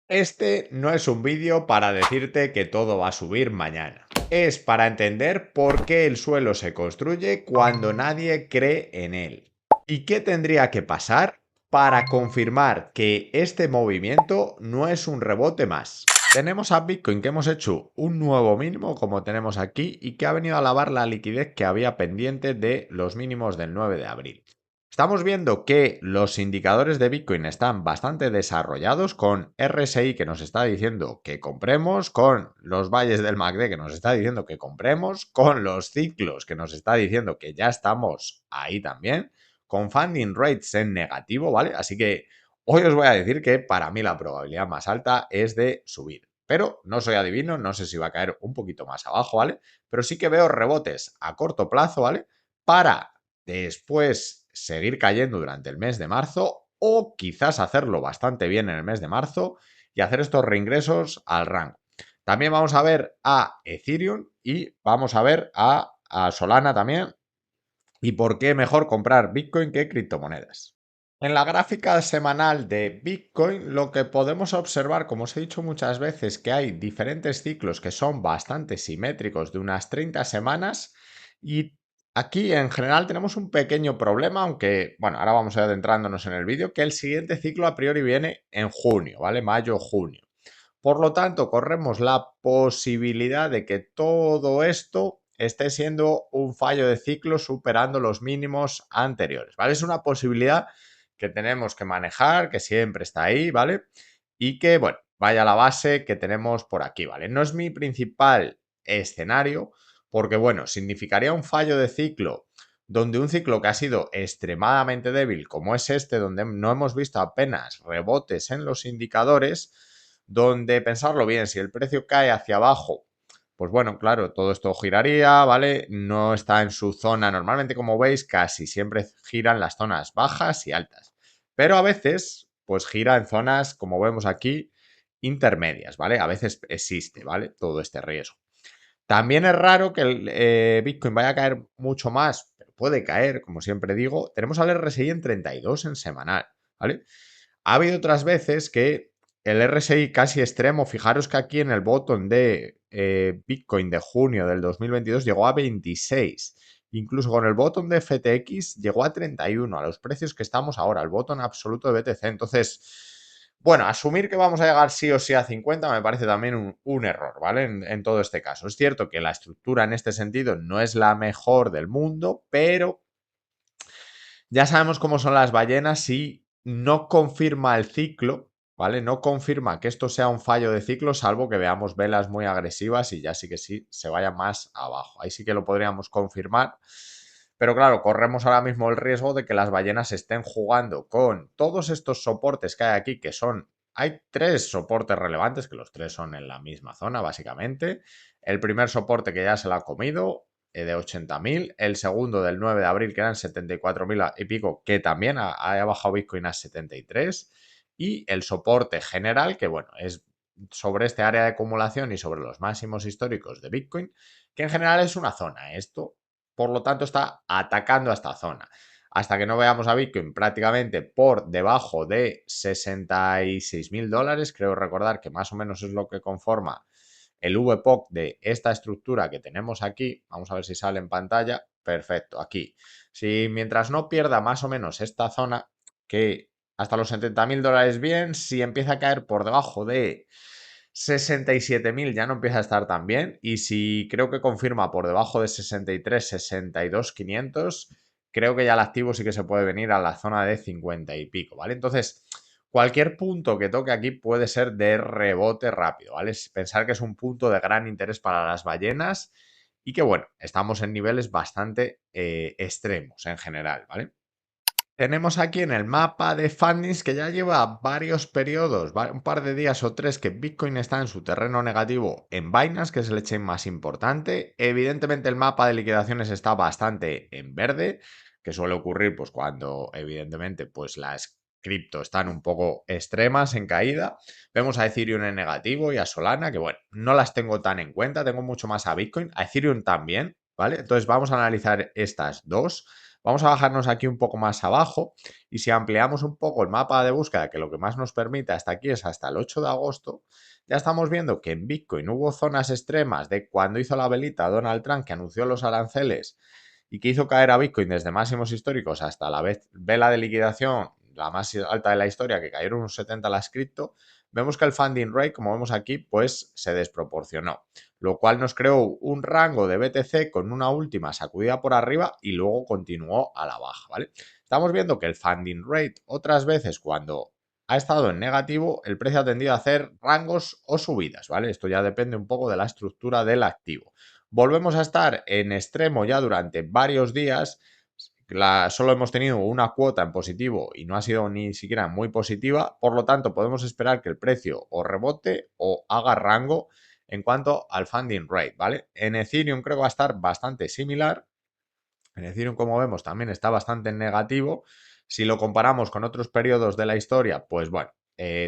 Este no es un vídeo para decirte que todo va a subir mañana. Es para entender por qué el suelo se construye cuando nadie cree en él. ¿Y qué tendría que pasar para confirmar que este movimiento no es un rebote más? Tenemos a Bitcoin que hemos hecho un nuevo mínimo como tenemos aquí y que ha venido a lavar la liquidez que había pendiente de los mínimos del 9 de abril. Estamos viendo que los indicadores de Bitcoin están bastante desarrollados con RSI que nos está diciendo que compremos, con los valles del MACD que nos está diciendo que compremos, con los ciclos que nos está diciendo que ya estamos ahí también, con funding rates en negativo, ¿vale? Así que hoy os voy a decir que para mí la probabilidad más alta es de subir. Pero no soy adivino, no sé si va a caer un poquito más abajo, ¿vale? Pero sí que veo rebotes a corto plazo, ¿vale? Para después seguir cayendo durante el mes de marzo o quizás hacerlo bastante bien en el mes de marzo y hacer estos reingresos al rango. También vamos a ver a Ethereum y vamos a ver a Solana también y por qué mejor comprar Bitcoin que criptomonedas. En la gráfica semanal de Bitcoin lo que podemos observar, como os he dicho muchas veces, que hay diferentes ciclos que son bastante simétricos de unas 30 semanas y aquí en general tenemos un pequeño problema, aunque bueno, ahora vamos a ir adentrándonos en el vídeo, que el siguiente ciclo a priori viene en junio, ¿vale? Mayo-junio. Por lo tanto, corremos la posibilidad de que todo esto esté siendo un fallo de ciclo superando los mínimos anteriores, ¿vale? Es una posibilidad que tenemos que manejar, que siempre está ahí, ¿vale? Y que, bueno, vaya a la base que tenemos por aquí, ¿vale? No es mi principal escenario porque, bueno, significaría un fallo de ciclo donde un ciclo que ha sido extremadamente débil, como es este, donde no hemos visto apenas rebotes en los indicadores, donde pensarlo bien, si el precio cae hacia abajo, pues bueno, claro, todo esto giraría, ¿vale? No está en su zona. Normalmente, como veis, casi siempre giran las zonas bajas y altas. Pero a veces, pues gira en zonas, como vemos aquí, intermedias, ¿vale? A veces existe, ¿vale? Todo este riesgo. También es raro que el Bitcoin vaya a caer mucho más, pero puede caer, como siempre digo. Tenemos al RSI en 32 en semanal, ¿vale? Ha habido otras veces que el RSI casi extremo, fijaros que aquí en el botón de Bitcoin de junio del 2022 llegó a 26. Incluso con el botón de FTX llegó a 31, a los precios que estamos ahora, el botón absoluto de BTC. Entonces, bueno, asumir que vamos a llegar sí o sí a 50 me parece también un error, ¿vale? En todo este caso. Es cierto que la estructura en este sentido no es la mejor del mundo, pero ya sabemos cómo son las ballenas y no confirma el ciclo, ¿vale? No confirma que esto sea un fallo de ciclo, salvo que veamos velas muy agresivas y ya sí que sí se vaya más abajo. Ahí sí que lo podríamos confirmar. Pero claro, corremos ahora mismo el riesgo de que las ballenas estén jugando con todos estos soportes que hay aquí, que son, hay tres soportes relevantes, que los tres son en la misma zona, básicamente. El primer soporte que ya se lo ha comido, de 80.000, el segundo del 9 de abril que eran 74.000 y pico, que también ha bajado Bitcoin a 73, y el soporte general, que bueno, es sobre este área de acumulación y sobre los máximos históricos de Bitcoin, que en general es una zona. Esto, por lo tanto, está atacando a esta zona. Hasta que no veamos a Bitcoin prácticamente por debajo de 66.000 dólares, creo recordar que más o menos es lo que conforma el VPOC de esta estructura que tenemos aquí, vamos a ver si sale en pantalla, perfecto, aquí. Si mientras no pierda más o menos esta zona, que hasta los 70.000 dólares bien, si empieza a caer por debajo de 67.000 ya no empieza a estar tan bien, y si creo que confirma por debajo de 63, 62.500, creo que ya el activo sí que se puede venir a la zona de 50 y pico, ¿vale? Entonces, cualquier punto que toque aquí puede ser de rebote rápido, ¿vale? Pensar que es un punto de gran interés para las ballenas y que, bueno, estamos en niveles bastante extremos en general, ¿vale? Tenemos aquí en el mapa de fundings que ya lleva varios periodos, un par de días o tres, que Bitcoin está en su terreno negativo en Binance, que es el exchange más importante. Evidentemente el mapa de liquidaciones está bastante en verde, que suele ocurrir pues cuando evidentemente pues las cripto están un poco extremas en caída. Vemos a Ethereum en negativo y a Solana, que bueno, no las tengo tan en cuenta, tengo mucho más a Bitcoin, a Ethereum también, ¿vale? Entonces vamos a analizar estas dos. Vamos a bajarnos aquí un poco más abajo y si ampliamos un poco el mapa de búsqueda, que lo que más nos permite hasta aquí es hasta el 8 de agosto, ya estamos viendo que en Bitcoin hubo zonas extremas de cuando hizo la velita Donald Trump que anunció los aranceles y que hizo caer a Bitcoin desde máximos históricos hasta la vela de liquidación, la más alta de la historia, que cayeron unos 70 las cripto, vemos que el funding rate, como vemos aquí, pues se desproporcionó, lo cual nos creó un rango de BTC con una última sacudida por arriba y luego continuó a la baja, ¿vale? Estamos viendo que el funding rate otras veces cuando ha estado en negativo, el precio ha tendido a hacer rangos o subidas, ¿vale? Esto ya depende un poco de la estructura del activo. Volvemos a estar en extremo ya durante varios días. Solo hemos tenido una cuota en positivo y no ha sido ni siquiera muy positiva. Por lo tanto, podemos esperar que el precio o rebote o haga rango en cuanto al funding rate, ¿vale? En Ethereum creo que va a estar bastante similar. En Ethereum, como vemos, también está bastante en negativo. Si lo comparamos con otros periodos de la historia, pues bueno,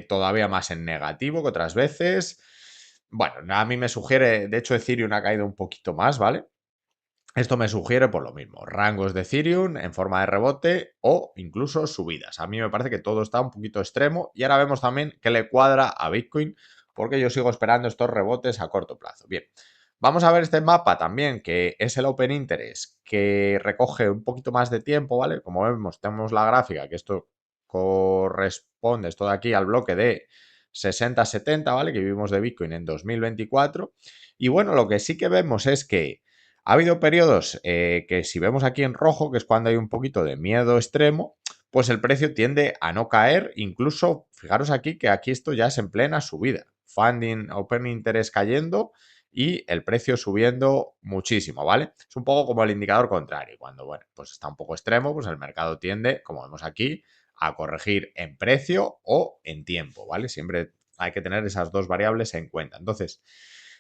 todavía más en negativo que otras veces. Bueno, a mí me sugiere, de hecho Ethereum ha caído un poquito más, ¿vale? Esto me sugiere por lo mismo, rangos de Ethereum en forma de rebote o incluso subidas. A mí me parece que todo está un poquito extremo y ahora vemos también que le cuadra a Bitcoin porque yo sigo esperando estos rebotes a corto plazo. Bien, vamos a ver este mapa también que es el Open Interest que recoge un poquito más de tiempo, ¿vale? Como vemos, tenemos la gráfica que esto corresponde, esto de aquí al bloque de 60-70, ¿vale? Que vivimos de Bitcoin en 2024. Y bueno, lo que sí que vemos es que ha habido periodos que si vemos aquí en rojo, que es cuando hay un poquito de miedo extremo, pues el precio tiende a no caer. Incluso, fijaros aquí que aquí esto ya es en plena subida. Funding, Open Interest cayendo y el precio subiendo muchísimo, ¿vale? Es un poco como el indicador contrario. Cuando, bueno, pues está un poco extremo, pues el mercado tiende, como vemos aquí, a corregir en precio o en tiempo, ¿vale? Siempre hay que tener esas dos variables en cuenta. Entonces,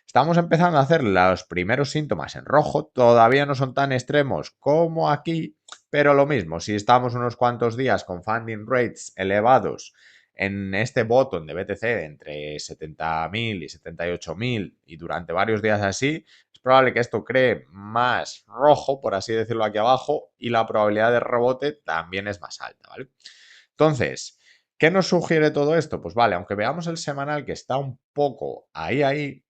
estamos empezando a hacer los primeros síntomas en rojo, todavía no son tan extremos como aquí, pero lo mismo, si estamos unos cuantos días con funding rates elevados en este bottom de BTC entre 70.000 y 78.000 y durante varios días así, es probable que esto cree más rojo, por así decirlo aquí abajo, y la probabilidad de rebote también es más alta, ¿vale? Entonces, ¿qué nos sugiere todo esto? Pues vale, aunque veamos el semanal que está un poco ahí,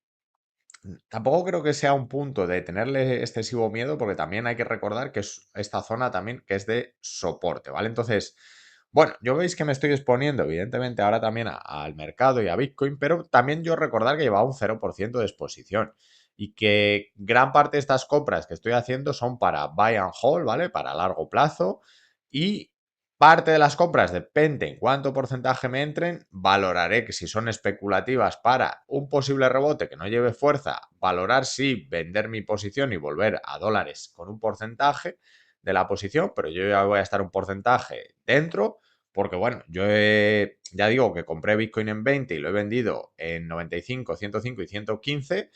tampoco creo que sea un punto de tenerle excesivo miedo, porque también hay que recordar que es esta zona también que es de soporte, ¿vale? Entonces, bueno, yo veis que me estoy exponiendo, evidentemente, ahora también al mercado y a Bitcoin, pero también yo recordar que llevaba un 0% de exposición y que gran parte de estas compras que estoy haciendo son para buy and hold, ¿vale? Para largo plazo y parte de las compras depende en cuánto porcentaje me entren, valoraré que si son especulativas para un posible rebote que no lleve fuerza, valorar si vender mi posición y volver a dólares con un porcentaje de la posición, pero yo ya voy a estar un porcentaje dentro, porque bueno, ya digo que compré Bitcoin en 20 y lo he vendido en 95, 105 y 115.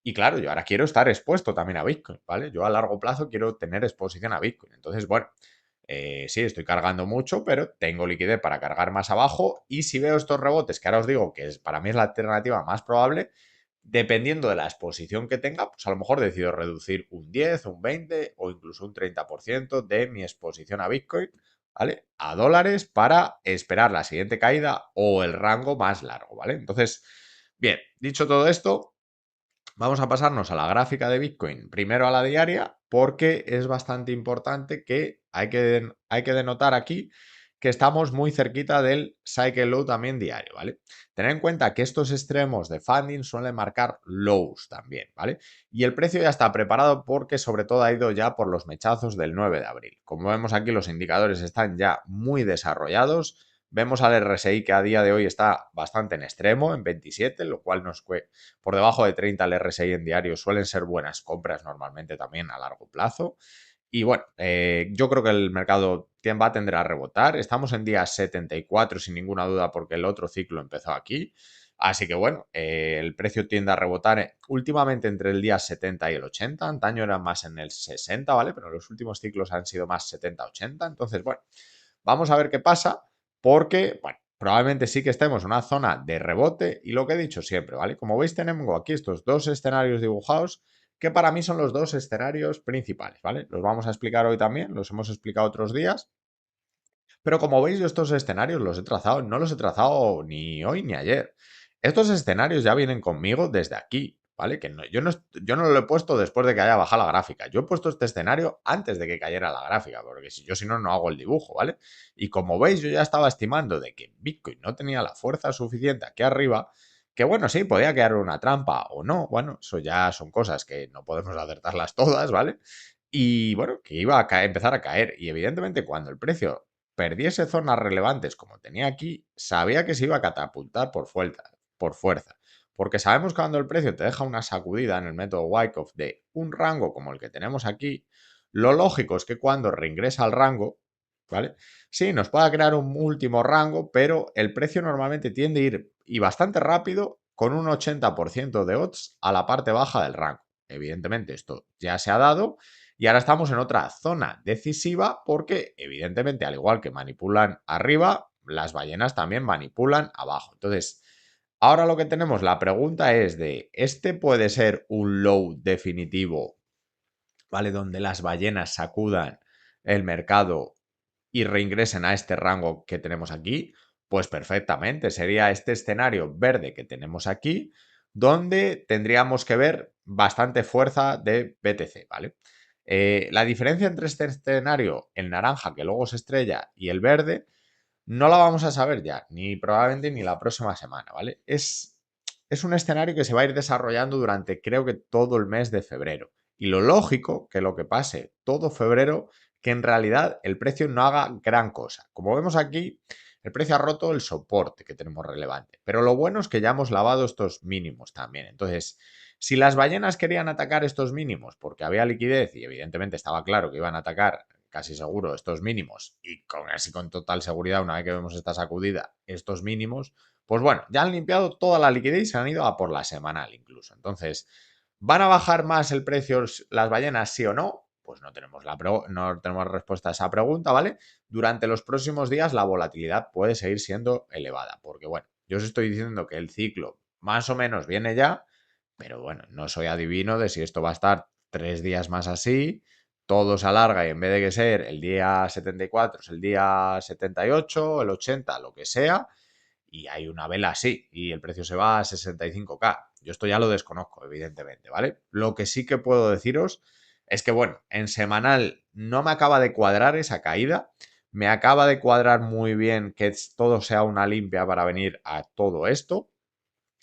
Y claro, yo ahora quiero estar expuesto también a Bitcoin, ¿vale? Yo a largo plazo quiero tener exposición a Bitcoin. Entonces, bueno, sí, estoy cargando mucho, pero tengo liquidez para cargar más abajo. Y si veo estos rebotes, que ahora os digo que para mí es la alternativa más probable, dependiendo de la exposición que tenga, pues a lo mejor decido reducir un 10, un 20 o incluso un 30% de mi exposición a Bitcoin, ¿vale? A dólares para esperar la siguiente caída o el rango más largo, ¿vale? Entonces, bien, dicho todo esto, vamos a pasarnos a la gráfica de Bitcoin, primero a la diaria, porque es bastante importante que hay que denotar aquí que estamos muy cerquita del cycle low también diario, ¿vale? Tener en cuenta que estos extremos de funding suelen marcar lows también, ¿vale? Y el precio ya está preparado porque sobre todo ha ido ya por los mechazos del 9 de abril. Como vemos aquí, los indicadores están ya muy desarrollados. Vemos al RSI que a día de hoy está bastante en extremo, en 27, lo cual nos por debajo de 30 el RSI en diario suelen ser buenas compras normalmente también a largo plazo. Y bueno, yo creo que el mercado va a tender a rebotar. Estamos en día 74 sin ninguna duda porque el otro ciclo empezó aquí. Así que bueno, el precio tiende a rebotar últimamente entre el día 70 y el 80. Antaño era más en el 60, ¿vale? Pero los últimos ciclos han sido más 70-80. Entonces, bueno, vamos a ver qué pasa porque, bueno, probablemente sí que estemos en una zona de rebote y lo que he dicho siempre, ¿vale? Como veis tenemos aquí estos dos escenarios dibujados que para mí son los dos escenarios principales, ¿vale? Los vamos a explicar hoy también, los hemos explicado otros días, pero como veis yo estos escenarios los he trazado, no los he trazado ni hoy ni ayer. Estos escenarios ya vienen conmigo desde aquí, ¿vale? Que yo no lo he puesto después de que haya bajado la gráfica. Yo he puesto este escenario antes de que cayera la gráfica, porque si no, no hago el dibujo, ¿vale? Y como veis, yo ya estaba estimando de que Bitcoin no tenía la fuerza suficiente aquí arriba, que bueno, sí, podía quedar una trampa o no, bueno, eso ya son cosas que no podemos acertarlas todas, ¿vale? Y bueno, que iba a empezar a caer. Y evidentemente cuando el precio perdiese zonas relevantes como tenía aquí, sabía que se iba a catapultar por fuerza. Porque sabemos que cuando el precio te deja una sacudida en el método Wyckoff de un rango como el que tenemos aquí, lo lógico es que cuando reingresa al rango, ¿vale? Sí, nos pueda crear un último rango, pero el precio normalmente tiende a ir y bastante rápido con un 80% de odds a la parte baja del rango. Evidentemente esto ya se ha dado y ahora estamos en otra zona decisiva porque, evidentemente, al igual que manipulan arriba, las ballenas también manipulan abajo. Entonces, ahora lo que tenemos, la pregunta es de, ¿este puede ser un low definitivo, ¿vale? Donde las ballenas sacudan el mercado y reingresen a este rango que tenemos aquí? Pues perfectamente, sería este escenario verde que tenemos aquí, donde tendríamos que ver bastante fuerza de BTC, ¿vale? La diferencia entre este escenario, el naranja que luego se estrella y el verde, no la vamos a saber ya, ni probablemente ni la próxima semana, ¿vale? Es un escenario que se va a ir desarrollando durante creo que todo el mes de febrero. Y lo lógico que lo que pase todo febrero, que en realidad el precio no haga gran cosa. Como vemos aquí, el precio ha roto el soporte que tenemos relevante. Pero lo bueno es que ya hemos lavado estos mínimos también. Entonces, si las ballenas querían atacar estos mínimos porque había liquidez y evidentemente estaba claro que iban a atacar casi seguro estos mínimos y casi con total seguridad una vez que vemos esta sacudida estos mínimos, pues bueno, ya han limpiado toda la liquidez y se han ido a por la semanal incluso. Entonces, ¿van a bajar más el precio las ballenas sí o no? Pues no tenemos, no tenemos respuesta a esa pregunta, ¿vale? Durante los próximos días la volatilidad puede seguir siendo elevada, porque bueno, yo os estoy diciendo que el ciclo más o menos viene ya, pero bueno, no soy adivino de si esto va a estar 3 días más así, todo se alarga y en vez de que ser el día 74 es el día 78, el 80, lo que sea, y hay una vela así y el precio se va a 65K. Yo esto ya lo desconozco, evidentemente, ¿vale? Lo que sí que puedo deciros es que, bueno, en semanal no me acaba de cuadrar esa caída, me acaba de cuadrar muy bien que todo sea una limpia para venir a todo esto.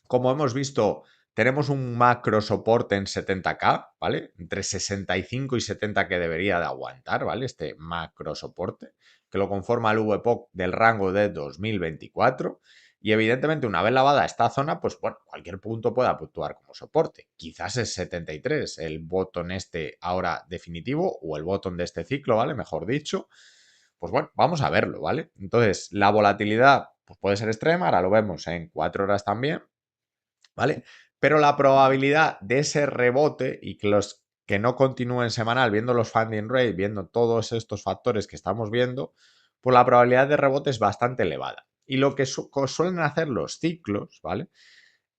Como hemos visto, tenemos un macro soporte en 70K, ¿vale? Entre 65 y 70 que debería de aguantar, ¿vale? Este macro soporte, que lo conforma el VPOC del rango de 2024. Y evidentemente, una vez lavada esta zona, pues bueno, cualquier punto puede actuar como soporte. Quizás es 73 el botón este ahora definitivo o el botón de este ciclo, ¿vale? Mejor dicho. Pues bueno, vamos a verlo, ¿vale? Entonces, la volatilidad pues puede ser extrema, ahora lo vemos en 4 horas también, ¿vale? Pero la probabilidad de ese rebote y que los que no continúen semanal, viendo los funding rate, viendo todos estos factores que estamos viendo, pues la probabilidad de rebote es bastante elevada. Y lo que suelen hacer los ciclos, ¿vale?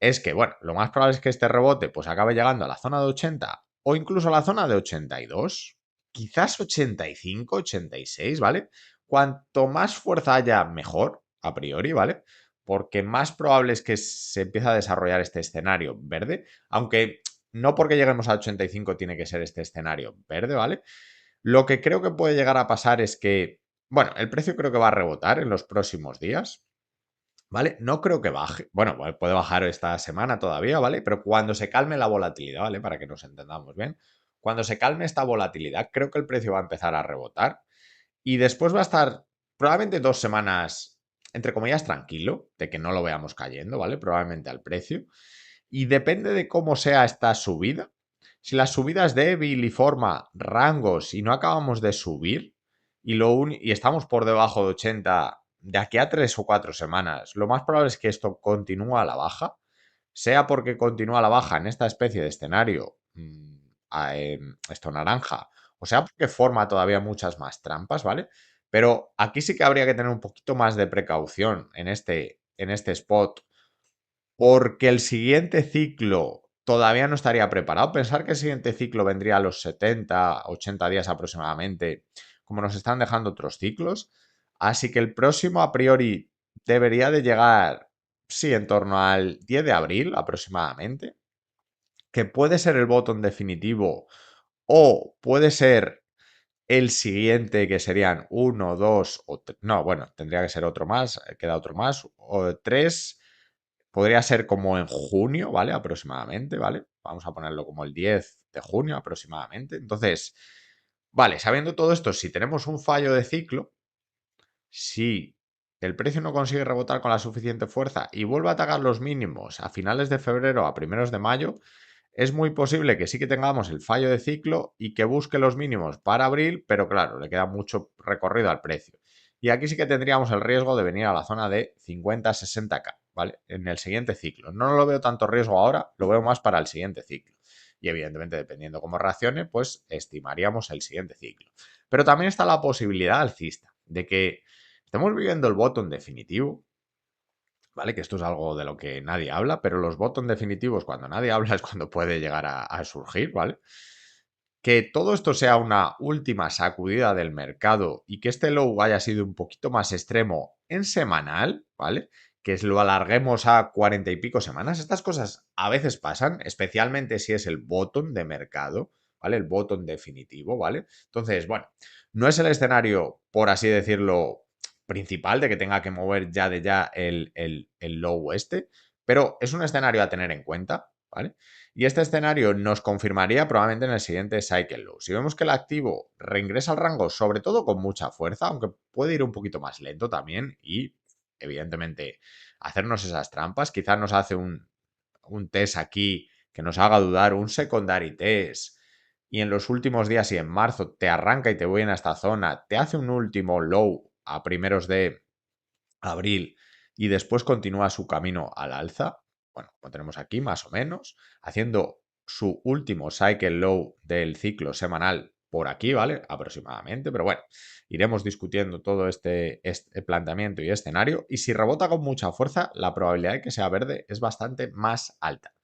Es que, bueno, lo más probable es que este rebote pues acabe llegando a la zona de 80 o incluso a la zona de 82, quizás 85, 86, ¿vale? Cuanto más fuerza haya, mejor, a priori, ¿vale? Porque más probable es que se empiece a desarrollar este escenario verde, aunque no porque lleguemos a 85 tiene que ser este escenario verde, ¿vale? Lo que creo que puede llegar a pasar es que, bueno, el precio creo que va a rebotar en los próximos días, ¿vale? No creo que baje. Bueno, puede bajar esta semana todavía, ¿vale? Pero cuando se calme la volatilidad, ¿vale? Para que nos entendamos bien. Cuando se calme esta volatilidad, creo que el precio va a empezar a rebotar y después va a estar probablemente 2 semanas, entre comillas, tranquilo, de que no lo veamos cayendo, ¿vale? Probablemente al precio. Y depende de cómo sea esta subida. Si la subida es débil y forma rangos y no acabamos de subir y estamos por debajo de 80 de aquí a 3 o 4 semanas, lo más probable es que esto continúe a la baja, sea porque continúa a la baja en esta especie de escenario, esto naranja, o sea porque forma todavía muchas más trampas, ¿vale? Pero aquí sí que habría que tener un poquito más de precaución en este spot porque el siguiente ciclo todavía no estaría preparado. Pensar que el siguiente ciclo vendría a los 70, 80 días aproximadamente, como nos están dejando otros ciclos. Así que el próximo a priori debería de llegar, sí, en torno al 10 de abril aproximadamente, que puede ser el botón definitivo o puede ser el siguiente, que serían uno, dos o tres. No, bueno, tendría que ser otro más, queda otro más, o tres. Podría ser como en junio, ¿vale? Aproximadamente, ¿vale? Vamos a ponerlo como el 10 de junio aproximadamente. Entonces, vale, sabiendo todo esto, si tenemos un fallo de ciclo, si el precio no consigue rebotar con la suficiente fuerza y vuelve a atacar los mínimos a finales de febrero a primeros de mayo, es muy posible que sí que tengamos el fallo de ciclo y que busque los mínimos para abril, pero claro, le queda mucho recorrido al precio. Y aquí sí que tendríamos el riesgo de venir a la zona de 50-60K, ¿vale? En el siguiente ciclo. No lo veo tanto riesgo ahora, lo veo más para el siguiente ciclo. Y evidentemente, dependiendo cómo reaccione, pues estimaríamos el siguiente ciclo. Pero también está la posibilidad alcista de que estemos viviendo el bottom definitivo, ¿vale? Que esto es algo de lo que nadie habla, pero los bottom definitivos, cuando nadie habla, es cuando puede llegar a surgir, ¿vale? Que todo esto sea una última sacudida del mercado y que este low haya sido un poquito más extremo en semanal, ¿vale? Que lo alarguemos a 40 y pico semanas. Estas cosas a veces pasan, especialmente si es el bottom de mercado, ¿vale? El bottom definitivo, ¿vale? Entonces, bueno, no es el escenario, por así decirlo, principal de que tenga que mover ya de ya el low este, pero es un escenario a tener en cuenta, ¿vale? Y este escenario nos confirmaría probablemente en el siguiente cycle low. Si vemos que el activo reingresa al rango, sobre todo con mucha fuerza, aunque puede ir un poquito más lento también y, evidentemente, hacernos esas trampas, quizás nos hace un test aquí que nos haga dudar, un secondary test, y en los últimos días y en marzo te arranca y te voy en esta zona, te hace un último low a primeros de abril y después continúa su camino al alza, bueno, como tenemos aquí más o menos, haciendo su último cycle low del ciclo semanal por aquí, ¿vale? Aproximadamente, pero bueno, iremos discutiendo todo este planteamiento y escenario y si rebota con mucha fuerza, la probabilidad de que sea verde es bastante más alta.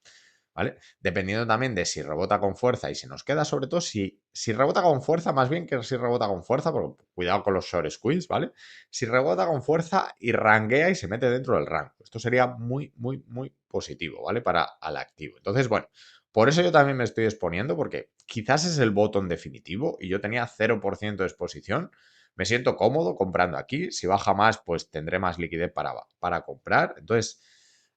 ¿Vale? Dependiendo también de si rebota con fuerza y si nos queda, sobre todo si rebota con fuerza, más bien que si rebota con fuerza, porque cuidado con los short squeeze, ¿vale? Si rebota con fuerza y ranguea y se mete dentro del rango. Esto sería muy, muy, muy positivo, ¿vale? Para al activo. Entonces, bueno, por eso yo también me estoy exponiendo, porque quizás es el botón definitivo y yo tenía 0% de exposición. Me siento cómodo comprando aquí. Si baja más, pues tendré más liquidez para comprar. Entonces,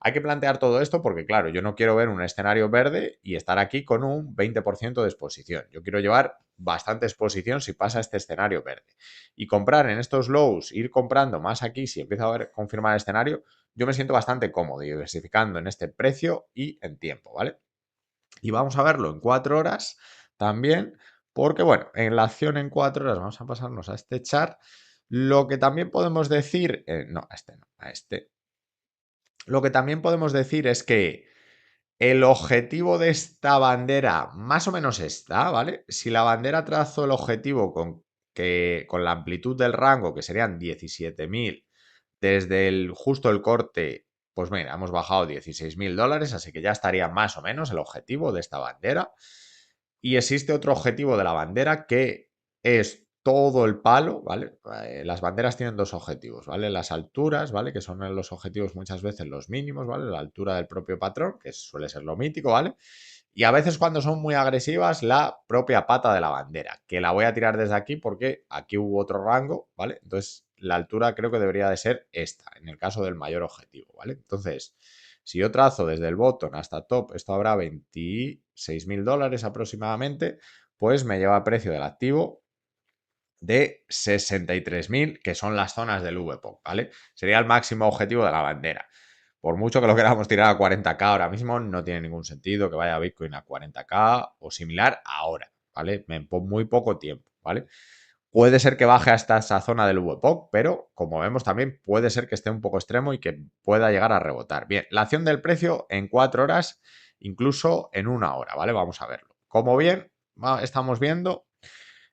hay que plantear todo esto porque, claro, yo no quiero ver un escenario verde y estar aquí con un 20% de exposición. Yo quiero llevar bastante exposición si pasa este escenario verde. Y comprar en estos lows, ir comprando más aquí si empieza a ver confirmar el escenario, yo me siento bastante cómodo diversificando en este precio y en tiempo, ¿vale? Y vamos a verlo en 4 horas también, porque, bueno, en la acción en 4 horas vamos a pasarnos a este chart. Lo que también podemos decir, no, a este no, a este. Lo que también podemos decir es que el objetivo de esta bandera más o menos está, ¿vale? Si la bandera trazo el objetivo con la amplitud del rango, que serían 17.000, desde justo el corte, pues mira, hemos bajado 16.000 dólares, así que ya estaría más o menos el objetivo de esta bandera. Y existe otro objetivo de la bandera que es todo el palo, ¿vale? Las banderas tienen dos objetivos, ¿vale? Las alturas, ¿vale? Que son los objetivos muchas veces los mínimos, ¿vale? La altura del propio patrón, que suele ser lo mítico, ¿vale? Y a veces cuando son muy agresivas, la propia pata de la bandera, que la voy a tirar desde aquí porque aquí hubo otro rango, ¿vale? Entonces, la altura creo que debería de ser esta, en el caso del mayor objetivo, ¿vale? Entonces, si yo trazo desde el bottom hasta top, esto habrá 26.000 dólares aproximadamente, pues me lleva a precio del activo de 63.000, que son las zonas del VPOC, ¿vale? Sería el máximo objetivo de la bandera. Por mucho que lo queramos tirar a 40K ahora mismo, no tiene ningún sentido que vaya Bitcoin a 40K o similar ahora, ¿vale? En muy poco tiempo, ¿vale? Puede ser que baje hasta esa zona del VPOC, pero como vemos también puede ser que esté un poco extremo y que pueda llegar a rebotar. Bien, la acción del precio en 4 horas, incluso en 1 hora, ¿vale? Vamos a verlo. Como bien estamos viendo,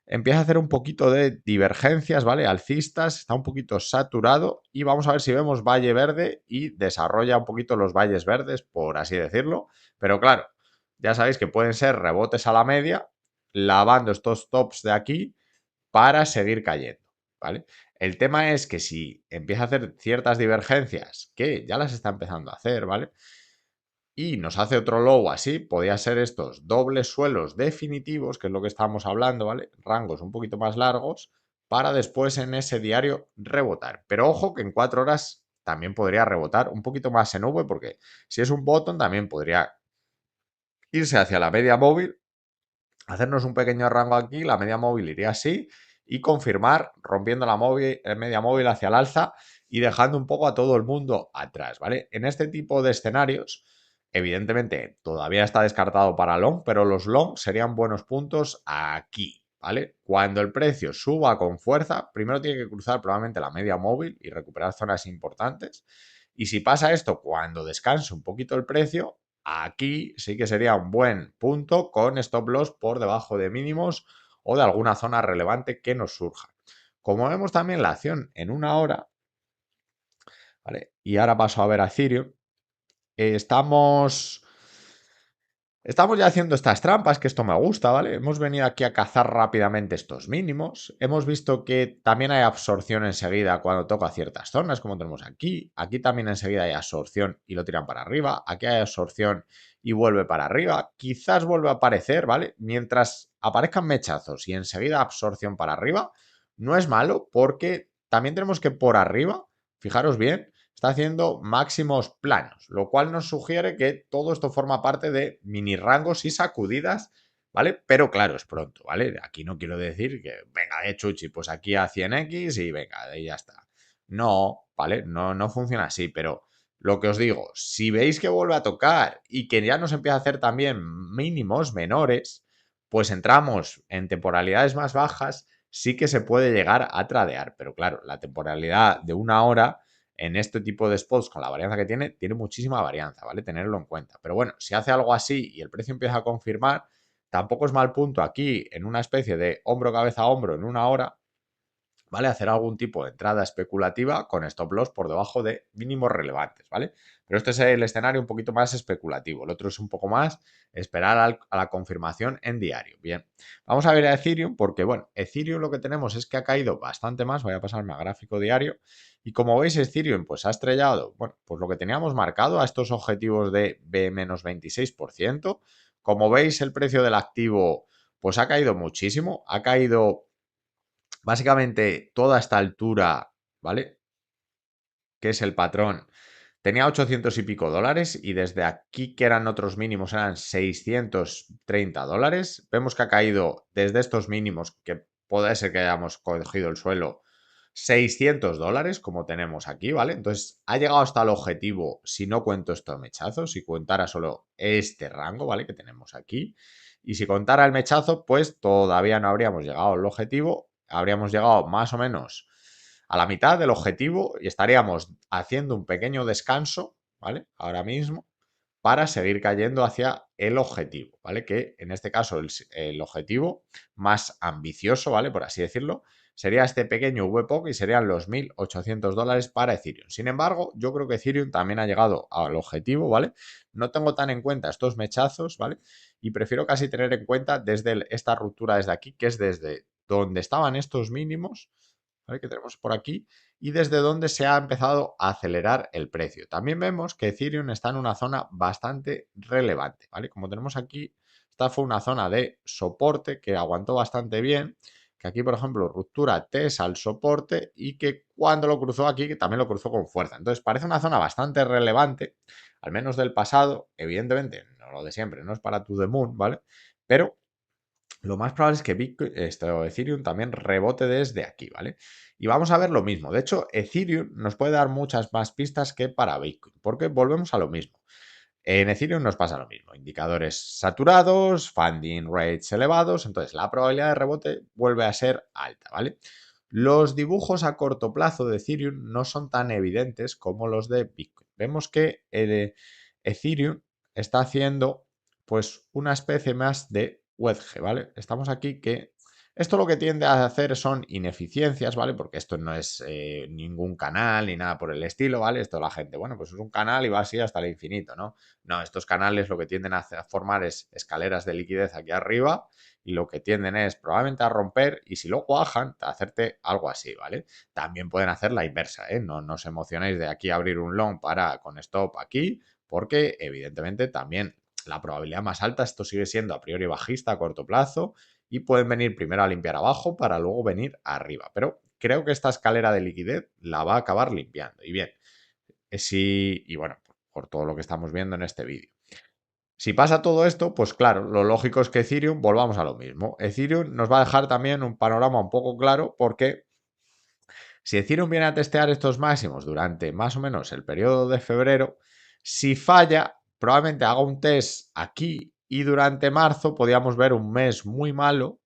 empieza a hacer un poquito de divergencias, ¿vale? Alcistas, está un poquito saturado y vamos a ver si vemos valle verde y desarrolla un poquito los valles verdes, por así decirlo. Pero claro, ya sabéis que pueden ser rebotes a la media, lavando estos tops de aquí para seguir cayendo, ¿vale? El tema es que si empieza a hacer ciertas divergencias, que ya las está empezando a hacer, ¿vale? Y nos hace otro low así, podría ser estos dobles suelos definitivos, que es lo que estábamos hablando, ¿vale? Rangos un poquito más largos, para después en ese diario rebotar. Pero ojo que en 4 horas también podría rebotar un poquito más en V, porque si es un bottom también podría irse hacia la media móvil, hacernos un pequeño rango aquí, la media móvil iría así y confirmar rompiendo la media móvil hacia el alza y dejando un poco a todo el mundo atrás, ¿vale? En este tipo de escenarios, evidentemente todavía está descartado para long, pero los long serían buenos puntos aquí, ¿vale? Cuando el precio suba con fuerza, primero tiene que cruzar probablemente la media móvil y recuperar zonas importantes. Y si pasa esto cuando descanse un poquito el precio, aquí sí que sería un buen punto con stop loss por debajo de mínimos o de alguna zona relevante que nos surja. Como vemos también la acción en una hora, ¿vale? Y ahora paso a ver a Ethereum, estamos Estamos ya haciendo estas trampas, que esto me gusta, ¿vale? Hemos venido aquí a cazar rápidamente estos mínimos. Hemos visto que también hay absorción enseguida cuando toca ciertas zonas, como tenemos aquí. Aquí también enseguida hay absorción y lo tiran para arriba. Aquí hay absorción y vuelve para arriba. Quizás vuelva a aparecer, ¿vale? Mientras aparezcan mechazos y enseguida absorción para arriba, no es malo porque también tenemos que por arriba, fijaros bien, está haciendo máximos planos, lo cual nos sugiere que todo esto forma parte de mini rangos y sacudidas, ¿vale? Pero claro, es pronto, ¿vale? Aquí no quiero decir que, venga, chuchi, pues aquí a 100x y venga, de ahí ya está. No, ¿vale? No funciona así, pero lo que os digo, si veis que vuelve a tocar y que ya nos empieza a hacer también mínimos menores, pues entramos en temporalidades más bajas, sí que se puede llegar a tradear, pero claro, la temporalidad de una hora en este tipo de spots con la varianza que tiene muchísima varianza, ¿vale? Tenerlo en cuenta. Pero bueno, si hace algo así y el precio empieza a confirmar, tampoco es mal punto aquí en una especie de hombro, cabeza, hombro en una hora, ¿vale? Hacer algún tipo de entrada especulativa con stop loss por debajo de mínimos relevantes, ¿vale? Pero este es el escenario un poquito más especulativo. El otro es un poco más esperar a la confirmación en diario. Bien, vamos a ver a Ethereum porque, bueno, Ethereum lo que tenemos es que ha caído bastante más. Voy a pasarme a gráfico diario. Y como veis, Ethereum pues ha estrellado, bueno, pues lo que teníamos marcado a estos objetivos de B-26%. Como veis, el precio del activo pues ha caído muchísimo. Ha caído básicamente toda esta altura, ¿vale? Que es el patrón, tenía 800 y pico dólares y desde aquí, que eran otros mínimos, eran 630 dólares. Vemos que ha caído desde estos mínimos, que puede ser que hayamos cogido el suelo, 600 dólares, como tenemos aquí, ¿vale? Entonces, ha llegado hasta el objetivo, si no cuento estos mechazos, si contara solo este rango, ¿vale? Que tenemos aquí. Y si contara el mechazo, pues todavía no habríamos llegado al objetivo, habríamos llegado más o menos a la mitad del objetivo y estaríamos haciendo un pequeño descanso, ¿vale? Ahora mismo, para seguir cayendo hacia el objetivo, ¿vale? Que en este caso el objetivo más ambicioso, ¿vale? Por así decirlo, sería este pequeño VPOC y serían los 1.800 dólares para Ethereum. Sin embargo, yo creo que Ethereum también ha llegado al objetivo, ¿vale? No tengo tan en cuenta estos mechazos, ¿vale? Y prefiero casi tener en cuenta desde esta ruptura desde aquí, que es desde donde estaban estos mínimos, ¿vale? Que tenemos por aquí, y desde donde se ha empezado a acelerar el precio. También vemos que Ethereum está en una zona bastante relevante, ¿vale? Como tenemos aquí, esta fue una zona de soporte que aguantó bastante bien, que aquí, por ejemplo, ruptura TES al soporte y que cuando lo cruzó aquí, que también lo cruzó con fuerza. Entonces, parece una zona bastante relevante, al menos del pasado, evidentemente, no lo de siempre, no es para to the moon, ¿vale? Pero lo más probable es que Bitcoin, Ethereum también rebote desde aquí, ¿vale? Y vamos a ver lo mismo. De hecho, Ethereum nos puede dar muchas más pistas que para Bitcoin, porque volvemos a lo mismo. En Ethereum nos pasa lo mismo. Indicadores saturados, funding rates elevados, entonces la probabilidad de rebote vuelve a ser alta, ¿vale? Los dibujos a corto plazo de Ethereum no son tan evidentes como los de Bitcoin. Vemos que Ethereum está haciendo pues una especie más de wedge, ¿vale? Estamos aquí que Esto lo que tiende a hacer son ineficiencias, ¿vale? Porque esto no es ningún canal ni nada por el estilo, ¿vale? Esto la gente, bueno, pues es un canal y va así hasta el infinito, ¿no? No, estos canales lo que tienden a formar es escaleras de liquidez aquí arriba y lo que tienden es probablemente a romper y si luego bajan, a hacerte algo así, ¿vale? También pueden hacer la inversa, ¿eh? No os emocionéis de aquí abrir un long para con stop aquí, porque evidentemente también la probabilidad más alta, esto sigue siendo a priori bajista a corto plazo y pueden venir primero a limpiar abajo para luego venir arriba. Pero creo que esta escalera de liquidez la va a acabar limpiando. Y bien, y bueno, por todo lo que estamos viendo en este vídeo. Si pasa todo esto, pues claro, lo lógico es que Ethereum volvamos a lo mismo. Ethereum nos va a dejar también un panorama un poco claro porque si Ethereum viene a testear estos máximos durante más o menos el periodo de febrero, si falla, probablemente haga un test aquí y durante marzo podríamos ver un mes muy malo,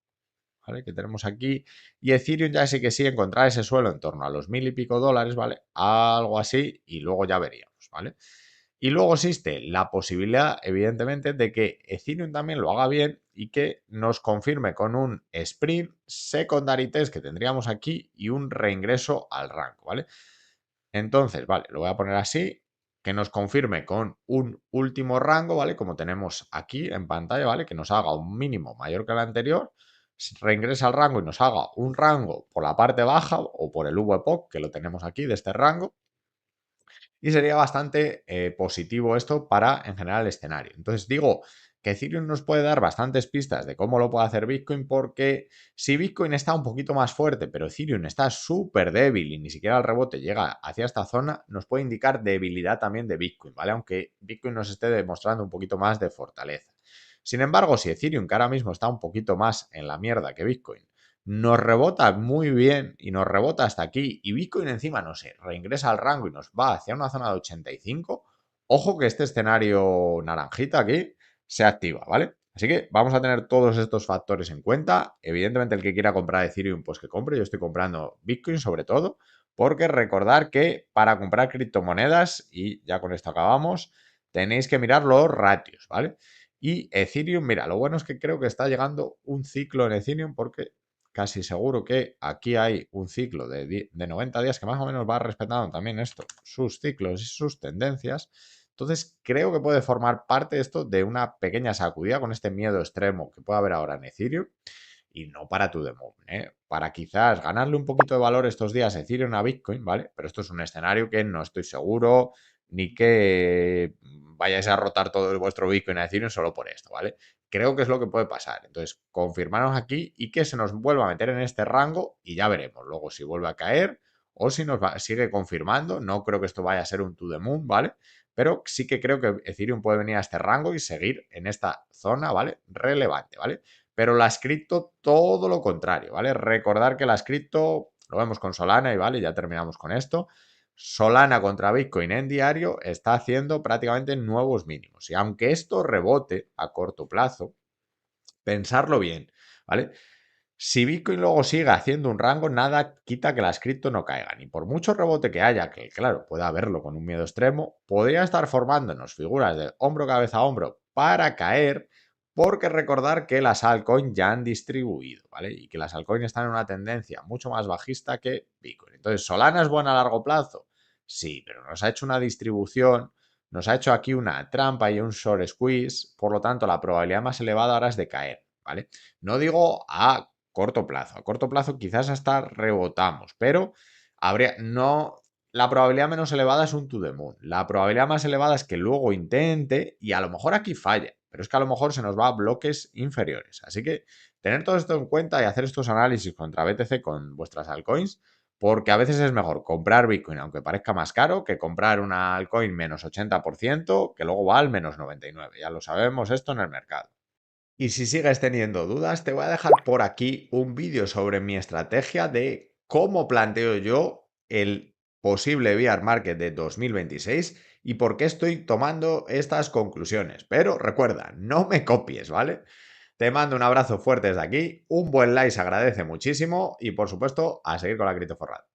¿vale? Que tenemos aquí. Y Ethereum ya sí que sí encontrar ese suelo en torno a los 1000 y pico dólares, ¿vale? Algo así y luego ya veríamos, ¿vale? Y luego existe la posibilidad, evidentemente, de que Ethereum también lo haga bien y que nos confirme con un sprint secondary test que tendríamos aquí y un reingreso al rango, ¿vale? Entonces, vale, lo voy a poner así, que nos confirme con un último rango, ¿vale? Como tenemos aquí en pantalla, ¿vale? Que nos haga un mínimo mayor que el anterior, reingresa al rango y nos haga un rango por la parte baja o por el VPOC, que lo tenemos aquí de este rango, y sería bastante positivo esto para, en general, el escenario. Entonces digo que Ethereum nos puede dar bastantes pistas de cómo lo puede hacer Bitcoin porque si Bitcoin está un poquito más fuerte, pero Ethereum está súper débil y ni siquiera el rebote llega hacia esta zona, nos puede indicar debilidad también de Bitcoin, ¿vale? Aunque Bitcoin nos esté demostrando un poquito más de fortaleza. Sin embargo, si Ethereum, que ahora mismo está un poquito más en la mierda que Bitcoin, nos rebota muy bien y nos rebota hasta aquí y Bitcoin encima, no sé, reingresa al rango y nos va hacia una zona de 85, ojo que este escenario naranjita aquí se activa, ¿vale? Así que vamos a tener todos estos factores en cuenta. Evidentemente el que quiera comprar Ethereum, pues que compre. Yo estoy comprando Bitcoin sobre todo, porque recordar que para comprar criptomonedas, y ya con esto acabamos, tenéis que mirar los ratios, ¿vale? Y Ethereum, mira, lo bueno es que creo que está llegando un ciclo en Ethereum porque casi seguro que aquí hay un ciclo de 90 días que más o menos va respetando también esto, sus ciclos y sus tendencias. Entonces, creo que puede formar parte esto de una pequeña sacudida con este miedo extremo que puede haber ahora en Ethereum y no para to the moon, ¿eh? Para quizás ganarle un poquito de valor estos días a Ethereum a Bitcoin, ¿vale? Pero esto es un escenario que no estoy seguro ni que vayáis a rotar todo vuestro Bitcoin a Ethereum solo por esto, ¿vale? Creo que es lo que puede pasar. Entonces, confirmarnos aquí y que se nos vuelva a meter en este rango y ya veremos luego si vuelve a caer o si sigue confirmando. No creo que esto vaya a ser un to the moon, ¿vale? Pero sí que creo que Ethereum puede venir a este rango y seguir en esta zona, ¿vale? Relevante, ¿vale? Pero las cripto todo lo contrario, ¿vale? Recordar que las cripto, lo vemos con Solana y vale, ya terminamos con esto. Solana contra Bitcoin en diario está haciendo prácticamente nuevos mínimos. Y aunque esto rebote a corto plazo, pensarlo bien, ¿vale? Si Bitcoin luego sigue haciendo un rango, nada quita que las cripto no caigan. Y por mucho rebote que haya, que claro, puede haberlo con un miedo extremo, podría estar formándonos figuras de hombro, cabeza, hombro para caer, porque recordar que las altcoins ya han distribuido, ¿vale? Y que las altcoins están en una tendencia mucho más bajista que Bitcoin. Entonces, ¿Solana es buena a largo plazo? Sí, pero nos ha hecho una distribución, nos ha hecho aquí una trampa y un short squeeze, por lo tanto, la probabilidad más elevada ahora es de caer, ¿vale? No digo a corto plazo. A corto plazo quizás hasta rebotamos, pero habría no la probabilidad menos elevada es un to the moon. La probabilidad más elevada es que luego intente y a lo mejor aquí falla, pero es que a lo mejor se nos va a bloques inferiores. Así que tener todo esto en cuenta y hacer estos análisis contra BTC con vuestras altcoins, porque a veces es mejor comprar Bitcoin aunque parezca más caro que comprar una altcoin menos 80% que luego va al menos 99%. Ya lo sabemos esto en el mercado. Y si sigues teniendo dudas, te voy a dejar por aquí un vídeo sobre mi estrategia de cómo planteo yo el posible bear market de 2026 y por qué estoy tomando estas conclusiones. Pero recuerda, no me copies, ¿vale? Te mando un abrazo fuerte desde aquí, un buen like se agradece muchísimo y por supuesto a seguir con la criptoforrada.